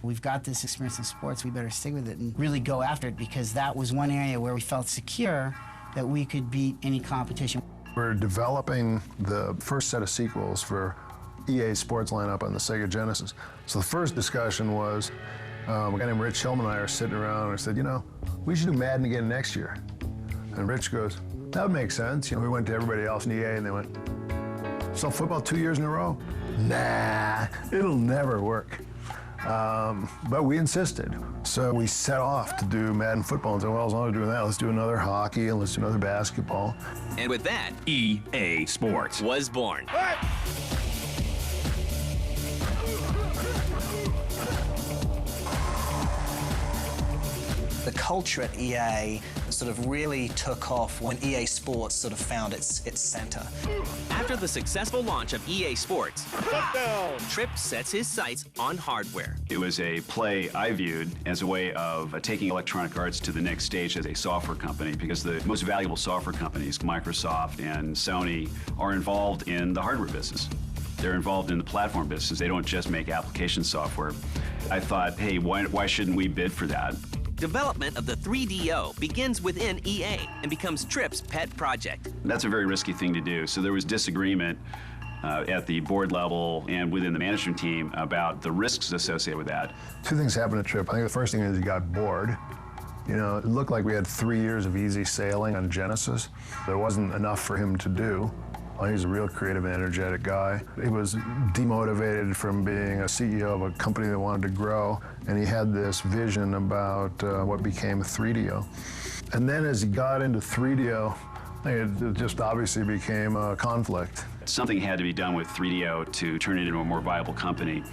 We've got this experience in sports, we better stick with it and really go after it, because that was one area where we felt secure that we could beat any competition. We're developing the first set of sequels for EA Sports lineup on the Sega Genesis. So the first discussion was, a guy named Rich Hillman and I are sitting around and I said, you know, we should do Madden again next year. And Rich goes, that would make sense. You know, we went to everybody else in EA and they went, so football 2 years in a row? Nah, it'll never work. But we insisted. So we set off to do Madden football and said, well, as long as we're doing that, let's do another hockey and let's do another basketball. And with that, EA Sports was born. The culture at EA sort of really took off when EA Sports sort of found its center. After the successful launch of EA Sports, Tripp sets his sights on hardware. It was a play I viewed as a way of taking Electronic Arts to the next stage as a software company, because the most valuable software companies, Microsoft and Sony, are involved in the hardware business. They're involved in the platform business. They don't just make application software. I thought, hey, why shouldn't we bid for that? Development of the 3DO begins within EA and becomes Tripp's pet project. That's a very risky thing to do. So there was disagreement at the board level and within the management team about the risks associated with that. Two things happened at Tripp. I think the first thing is he got bored. You know, it looked like we had 3 years of easy sailing on Genesis. There wasn't enough for him to do. He's a real creative and energetic guy. He was demotivated from being a CEO of a company that wanted to grow, and he had this vision about what became 3DO. And then as he got into 3DO, it just obviously became a conflict. Something had to be done with 3DO to turn it into a more viable company,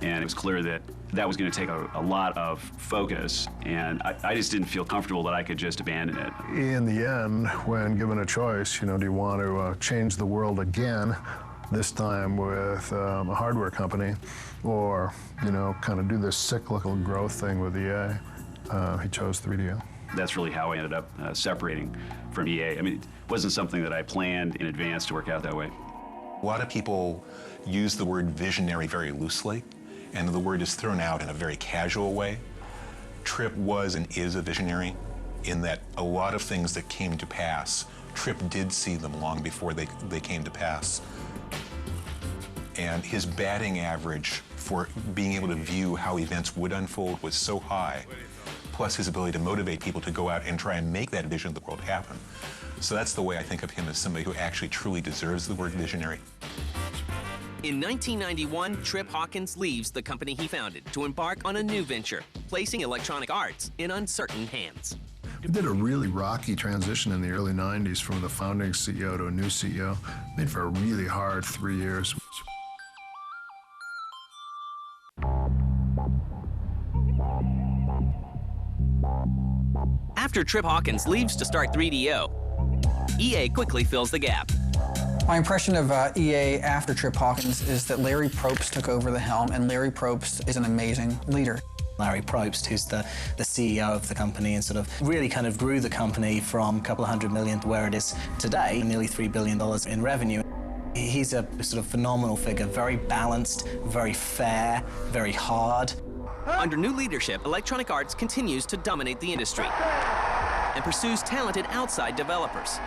and it was clear that that was going to take a lot of focus, and I just didn't feel comfortable that I could just abandon it. In the end, when given a choice, you know, do you want to change the world again, this time with a hardware company, or, you know, kind of do this cyclical growth thing with EA, he chose 3DO. That's really how I ended up separating from EA. I mean, it wasn't something that I planned in advance to work out that way. A lot of people use the word visionary very loosely, and the word is thrown out in a very casual way. Tripp was and is a visionary in that a lot of things that came to pass, Tripp did see them long before they came to pass. And his batting average for being able to view how events would unfold was so high, plus his ability to motivate people to go out and try and make that vision of the world happen. So that's the way I think of him, as somebody who actually truly deserves the word visionary. In 1991, Tripp Hawkins leaves the company he founded to embark on a new venture, placing Electronic Arts in uncertain hands. We did a really rocky transition in the early 90s from the founding CEO to a new CEO. Made for a really hard 3 years. After Tripp Hawkins leaves to start 3DO, EA quickly fills the gap. My impression of EA after Tripp Hawkins is that Larry Probst took over the helm, and Larry Probst is an amazing leader. Larry Probst, who's the CEO of the company, and sort of really kind of grew the company from a couple of $100 million to where it is today, nearly $3 billion in revenue. He's a sort of phenomenal figure, very balanced, very fair, very hard. Under new leadership, Electronic Arts continues to dominate the industry and pursues talented outside developers.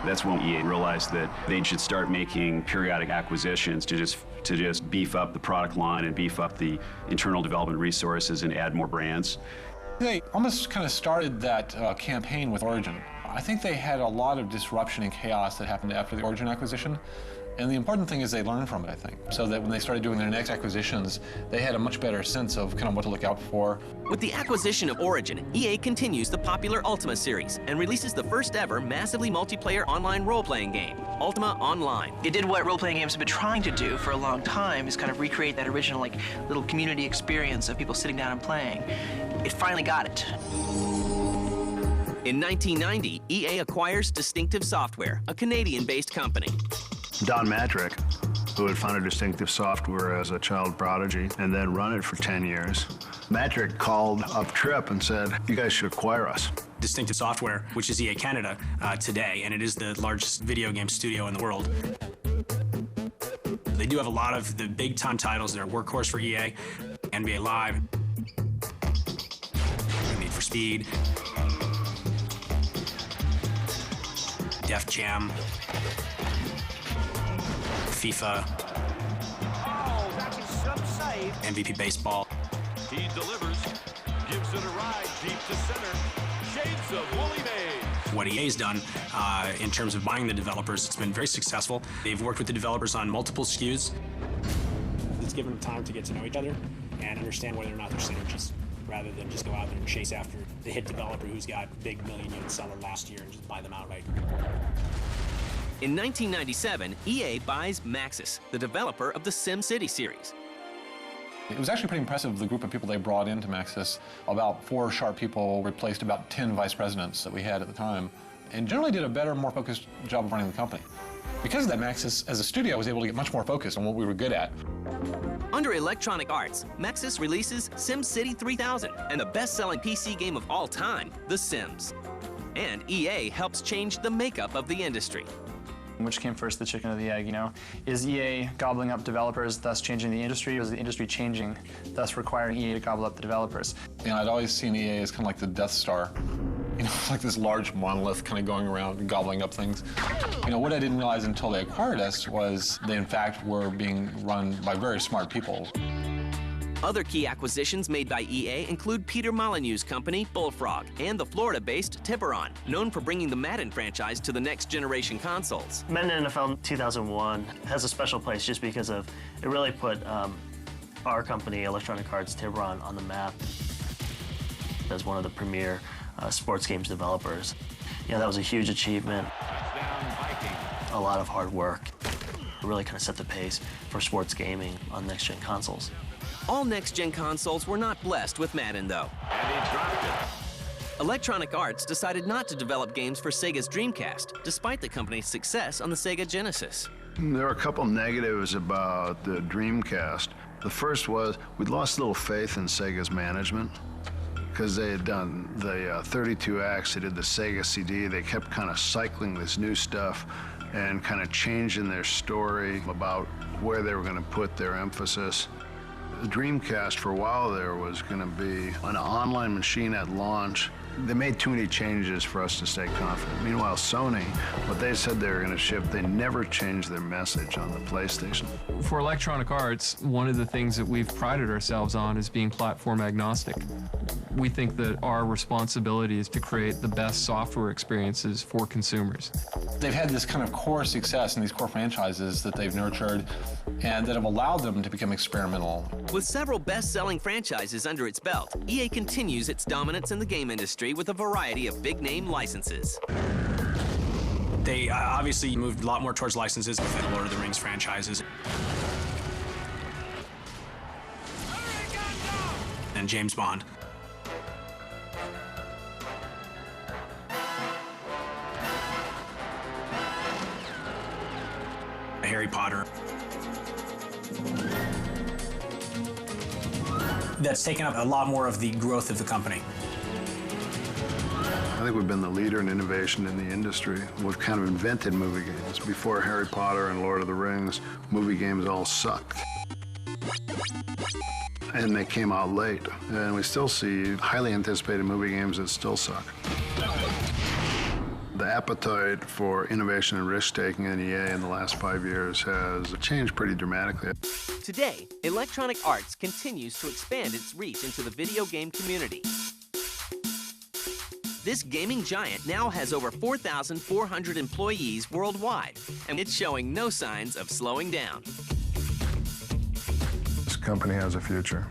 That's when EA realized that they should start making periodic acquisitions to just beef up the product line and beef up the internal development resources and add more brands. They almost kind of started that campaign with Origin. I think they had a lot of disruption and chaos that happened after the Origin acquisition. And the important thing is they learned from it, I think, so that when they started doing their next acquisitions, they had a much better sense of kind of what to look out for. With the acquisition of Origin, EA continues the popular Ultima series and releases the first ever massively multiplayer online role-playing game, Ultima Online. It did what role-playing games have been trying to do for a long time, is kind of recreate that original little community experience of people sitting down and playing. It finally got it. In 1990, EA acquires Distinctive Software, a Canadian-based company. Don Matrick, who had founded Distinctive Software as a child prodigy and then run it for 10 years. Matrick called up Tripp and said, you guys should acquire us. Distinctive Software, which is EA Canada today, and it is the largest video game studio in the world. They do have a lot of the big-time titles. They're a workhorse for EA, NBA Live, for Speed, Def Jam, FIFA, MVP Baseball. He delivers, gives it a ride deep to center. Shades of Willie Mays. What EA's done in terms of buying the developers, it's been very successful. They've worked with the developers on multiple SKUs. It's given them time to get to know each other and understand whether or not they're synergies, rather than just go out there and chase after the hit developer who's got big million-unit seller last year and just buy them outright. In 1997, EA buys Maxis, the developer of the SimCity series. It was actually pretty impressive, the group of people they brought into Maxis. About 4 sharp people replaced about 10 vice presidents that we had at the time, and generally did a better, more focused job of running the company. Because of that, Maxis, as a studio, was able to get much more focused on what we were good at. Under Electronic Arts, Maxis releases SimCity 3000 and the best-selling PC game of all time, The Sims. And EA helps change the makeup of the industry. Which came first, the chicken or the egg, you know? Is EA gobbling up developers, thus changing the industry, or is the industry changing, thus requiring EA to gobble up the developers? You know, I'd always seen EA as kind of like the Death Star. You know, like this large monolith kind of going around and gobbling up things. You know, what I didn't realize until they acquired us was they, in fact, were being run by very smart people. Other key acquisitions made by EA include Peter Molyneux's company, Bullfrog, and the Florida-based Tiburon, known for bringing the Madden franchise to the next-generation consoles. Madden NFL 2001 has a special place just because of, it really put our company, Electronic Arts Tiburon, on the map as one of the premier sports games developers. You know, that was a huge achievement. A lot of hard work. It really kind of set the pace for sports gaming on next-gen consoles. All next-gen consoles were not blessed with Madden, though. And he dropped it. Electronic Arts decided not to develop games for Sega's Dreamcast, despite the company's success on the Sega Genesis. There are a couple negatives about the Dreamcast. The first was we'd lost a little faith in Sega's management because they had done the 32 acts, they did the Sega CD, they kept kind of cycling this new stuff and kind of changing their story about where they were going to put their emphasis. The Dreamcast for a while there was going to be an online machine at launch. They made too many changes for us to stay confident. Meanwhile, Sony, what they said they were going to ship, they never changed their message on the PlayStation. For Electronic Arts, one of the things that we've prided ourselves on is being platform agnostic. We think that our responsibility is to create the best software experiences for consumers. They've had this kind of core success in these core franchises that they've nurtured and that have allowed them to become experimental. With several best-selling franchises under its belt, EA continues its dominance in the game industry with a variety of big-name licenses. They obviously moved a lot more towards licenses with the Lord of the Rings franchises. And James Bond. Harry Potter. That's taken up a lot more of the growth of the company. I think we've been the leader in innovation in the industry. We've kind of invented movie games. Before Harry Potter and Lord of the Rings, movie games all sucked. And they came out late. And we still see highly anticipated movie games that still suck. The appetite for innovation and risk-taking in EA in the last 5 years has changed pretty dramatically. Today, Electronic Arts continues to expand its reach into the video game community. This gaming giant now has over 4,400 employees worldwide, and it's showing no signs of slowing down. This company has a future.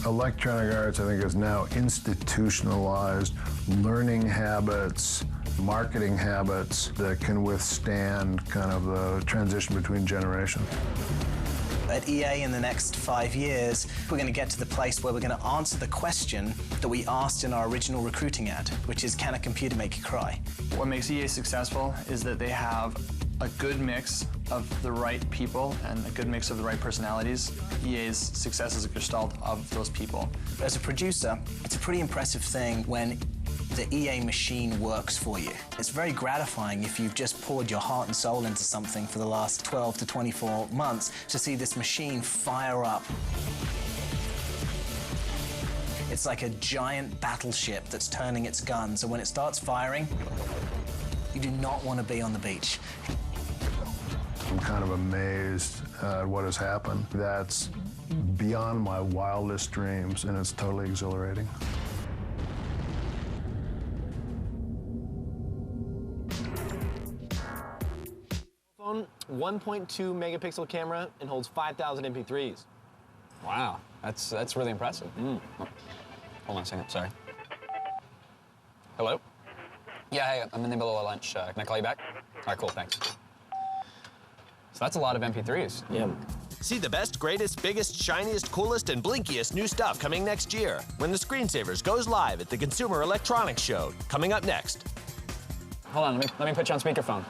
Electronic Arts, I think, is now institutionalized learning habits, marketing habits that can withstand kind of the transition between generations. At EA in the next 5 years, we're going to get to the place where we're going to answer the question that we asked in our original recruiting ad, which is, can a computer make you cry? What makes EA successful is that they have a good mix of the right people and a good mix of the right personalities. EA's success is a gestalt of those people. As a producer, it's a pretty impressive thing when the EA machine works for you. It's very gratifying if you've just poured your heart and soul into something for the last 12 to 24 months to see this machine fire up. It's like a giant battleship that's turning its gun, so when it starts firing, you do not want to be on the beach. I'm kind of amazed at what has happened. That's beyond my wildest dreams, and it's totally exhilarating. Phone, 1.2 megapixel camera and holds 5,000 MP3s. Wow, that's really impressive. Oh, hold on a second, sorry. Hello? Yeah, hey, I'm in the middle of lunch. Can I call you back? All right, cool, thanks. So that's a lot of MP3s. Yeah. See the best, greatest, biggest, shiniest, coolest, and blinkiest new stuff coming next year when the Screensavers goes live at the Consumer Electronics Show. Coming up next. Hold on, let me put you on speakerphone.